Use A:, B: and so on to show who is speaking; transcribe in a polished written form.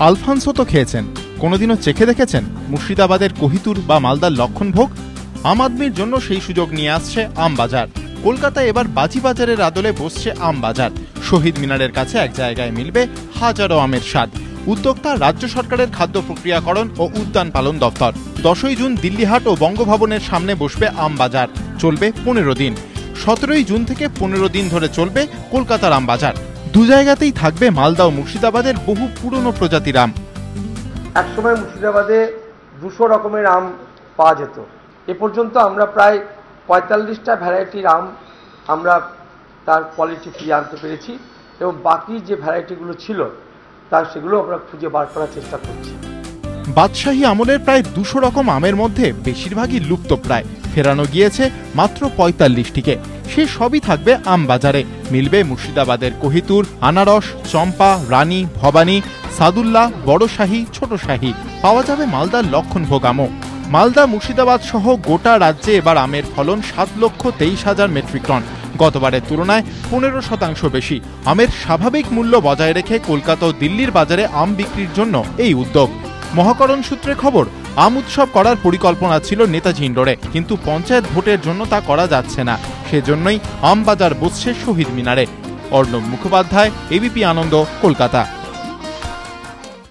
A: Alfonso তো খেয়েছেন, কোনোদিনও চেখে দেখেছেন মুর্শিদাবাদের কোহিতুর বা মালদার লক্ষণভোগ? আম আদমির জন্য সেই সুযোগ নিয়ে আসছে আমবাজার। কলকাতায় এবার বাজিবাজারের আদলে বসছে আমবাজার। শহীদ মিনারের কাছে এক জায়গায় মিলবে হাজারো আমের স্বাদ। উদ্যোক্তা রাজ্য সরকারের খাদ্য প্রক্রিয়াকরণ ও উদ্যান পালন দপ্তর। 10ই জুন দিল্লিহাট ও বঙ্গভবনের সামনে বসবে আমবাজার। চলবে 15 দিন। 17ই জুন থেকে 15 দিন ধরে চলবে কলকাতার আমবাজার। দু জায়গাতেই থাকবে মালদা ও মুর্শিদাবাদের বহু পুরনো প্রজাতির আম।
B: একসময় মুর্শিদাবাদে 200 রকমের আম পাওয়া যেত। এ পর্যন্ত আমরা প্রায় 45টা ভ্যারাইটির আম আমরা তার কোয়ালিটি ফিরিয়ে আনতে পেরেছি এবং বাকি যে ভ্যারাইটিগুলো ছিল সেগুলো আমরা খুঁজে বার করার চেষ্টা করছি।
A: বাদশাহী আমলের প্রায় 200 রকম আমের মধ্যে বেশিরভাগই লুপ্তপ্রায়, ফেরানো গিয়েছে মাত্র 45টিকে। সে সবই থাকবে আমবাজারে। মিলবে মুর্শিদাবাদের কোহিতুর, আনারস, চম্পা, রানী, ভবানী, সাদুল্লাহ, বড়শাহী, ছোটশাহী। পাওয়া যাবে মালদার লক্ষণভোগ আমও। মালদা, মুর্শিদাবাদ সহ গোটা রাজ্যে এবার আমের ফলন 7,23,000 মেট্রিক টন, গতবারের তুলনায় 15% বেশি। আমের স্বাভাবিক মূল্য বজায় রেখে কলকাতা ও দিল্লির বাজারে আম বিক্রির জন্য এই উদ্যোগ। মহাকরণ সূত্রে খবর, আম উৎসব করার পরিকল্পনা ছিল নেতাজি ইন্ডোরে, কিন্তু পঞ্চায়েত ভোটের জন্য তা করা যাচ্ছে না। সেজন্যই আমবাজার বসছে শহীদ মিনারে। অর্ণব মুখোপাধ্যায়, এবিপি আনন্দ, কলকাতা।